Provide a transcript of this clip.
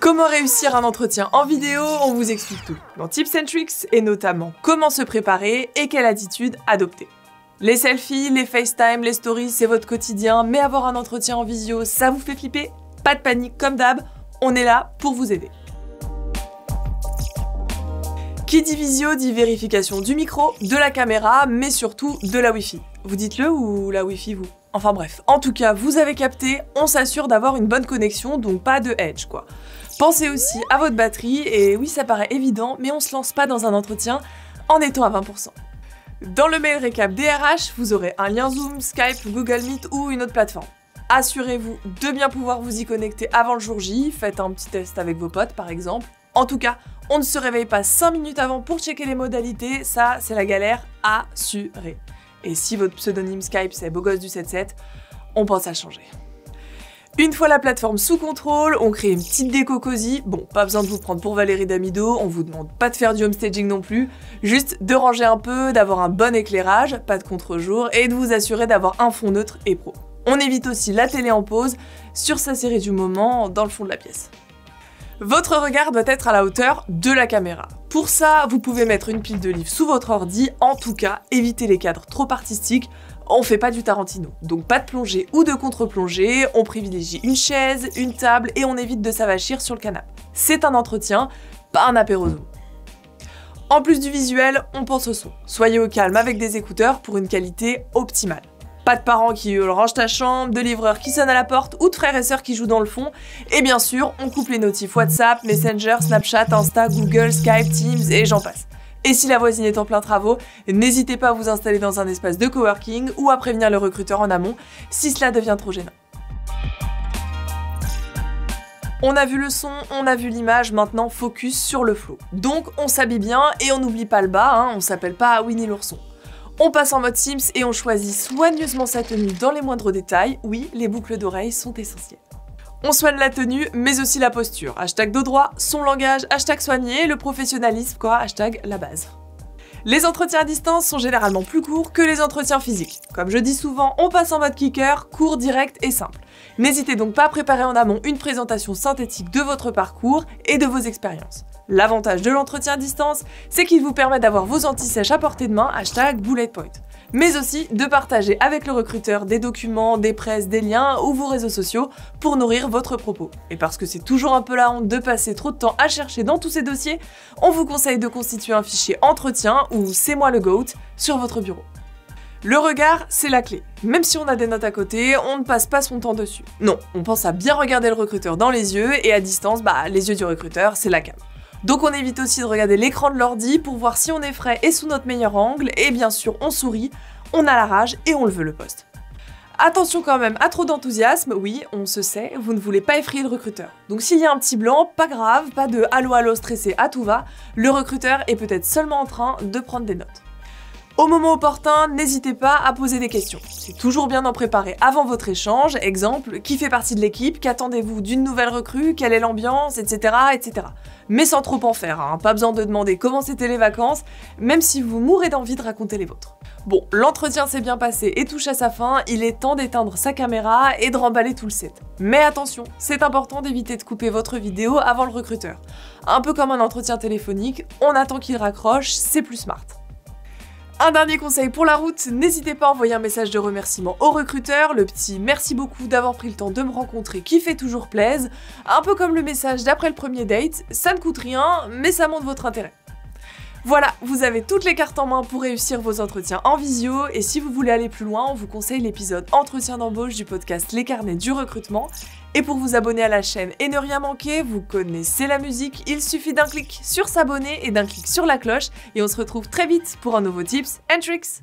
Comment réussir un entretien en vidéo? On vous explique tout dans Tips and Tricks et notamment comment se préparer et quelle attitude adopter. Les selfies, les FaceTime, les stories, c'est votre quotidien, mais avoir un entretien en visio, ça vous fait flipper? Pas de panique, comme d'hab, on est là pour vous aider. Qui dit visio dit vérification du micro, de la caméra, mais surtout de la Wi-Fi. Vous dites-le ou la Wi-Fi vous? Enfin bref, en tout cas, vous avez capté, on s'assure d'avoir une bonne connexion, donc pas de edge quoi. Pensez aussi à votre batterie, et oui ça paraît évident, mais on se lance pas dans un entretien en étant à 20%. Dans le mail récap DRH, vous aurez un lien Zoom, Skype, Google Meet ou une autre plateforme. Assurez-vous de bien pouvoir vous y connecter avant le jour J, faites un petit test avec vos potes par exemple. En tout cas, on ne se réveille pas 5 minutes avant pour checker les modalités, ça c'est la galère assurée. Et si votre pseudonyme Skype c'est beau gosse du 7-7, on pense à changer. Une fois la plateforme sous contrôle, on crée une petite déco cosy. Bon, pas besoin de vous prendre pour Valérie Damido, on vous demande pas de faire du homestaging non plus, juste de ranger un peu, d'avoir un bon éclairage, pas de contre-jour, et de vous assurer d'avoir un fond neutre et pro. On évite aussi la télé en pause, sur sa série du moment, dans le fond de la pièce. Votre regard doit être à la hauteur de la caméra. Pour ça, vous pouvez mettre une pile de livres sous votre ordi, en tout cas, évitez les cadres trop artistiques, on fait pas du Tarantino. Donc pas de plongée ou de contre-plongée, on privilégie une chaise, une table et on évite de s'avachir sur le canapé. C'est un entretien, pas un apéro Zoom. En plus du visuel, on pense au son. Soyez au calme avec des écouteurs pour une qualité optimale. Pas de parents qui hurlent « range ta chambre », de livreurs qui sonnent à la porte ou de frères et sœurs qui jouent dans le fond. Et bien sûr, on coupe les notifs WhatsApp, Messenger, Snapchat, Insta, Google, Skype, Teams et j'en passe. Et si la voisine est en plein travaux, n'hésitez pas à vous installer dans un espace de coworking ou à prévenir le recruteur en amont si cela devient trop gênant. On a vu le son, on a vu l'image, maintenant focus sur le flow. Donc on s'habille bien et on n'oublie pas le bas, on s'appelle pas Winnie l'ourson. On passe en mode Sims et on choisit soigneusement sa tenue dans les moindres détails. Oui, les boucles d'oreilles sont essentielles. On soigne la tenue, mais aussi la posture. Hashtag dos droit, son langage, hashtag soigné, le professionnalisme, quoi, hashtag la base. Les entretiens à distance sont généralement plus courts que les entretiens physiques. Comme je dis souvent, on passe en mode kicker, court, direct et simple. N'hésitez donc pas à préparer en amont une présentation synthétique de votre parcours et de vos expériences. L'avantage de l'entretien à distance, c'est qu'il vous permet d'avoir vos anti-sèches à portée de main, hashtag bullet point. Mais aussi de partager avec le recruteur des documents, des presses, des liens ou vos réseaux sociaux pour nourrir votre propos. Et parce que c'est toujours un peu la honte de passer trop de temps à chercher dans tous ces dossiers, on vous conseille de constituer un fichier entretien ou c'est moi le GOAT sur votre bureau. Le regard, c'est la clé. Même si on a des notes à côté, on ne passe pas son temps dessus. Non, on pense à bien regarder le recruteur dans les yeux et à distance, les yeux du recruteur, c'est la cam. Donc on évite aussi de regarder l'écran de l'ordi pour voir si on est frais et sous notre meilleur angle, et bien sûr on sourit, on a la rage et on le veut le poste. Attention quand même à trop d'enthousiasme, oui, on se sait, vous ne voulez pas effrayer le recruteur. Donc s'il y a un petit blanc, pas grave, pas de allô stressé à tout va, le recruteur est peut-être seulement en train de prendre des notes. Au moment opportun, n'hésitez pas à poser des questions. C'est toujours bien d'en préparer avant votre échange. Exemple, qui fait partie de l'équipe? Qu'attendez-vous d'une nouvelle recrue? Quelle est l'ambiance? Etc. etc. Mais sans trop en faire, pas besoin de demander comment c'était les vacances, même si vous mourrez d'envie de raconter les vôtres. Bon, l'entretien s'est bien passé et touche à sa fin, il est temps d'éteindre sa caméra et de remballer tout le set. Mais attention, c'est important d'éviter de couper votre vidéo avant le recruteur. Un peu comme un entretien téléphonique, on attend qu'il raccroche, c'est plus smart. Un dernier conseil pour la route, n'hésitez pas à envoyer un message de remerciement au recruteur, le petit merci beaucoup d'avoir pris le temps de me rencontrer qui fait toujours plaisir, un peu comme le message d'après le premier date, ça ne coûte rien, mais ça montre votre intérêt. Voilà, vous avez toutes les cartes en main pour réussir vos entretiens en visio, et si vous voulez aller plus loin, on vous conseille l'épisode Entretien d'embauche du podcast Les Carnets du recrutement. Et pour vous abonner à la chaîne et ne rien manquer, vous connaissez la musique, il suffit d'un clic sur s'abonner et d'un clic sur la cloche, et on se retrouve très vite pour un nouveau Tips and Tricks.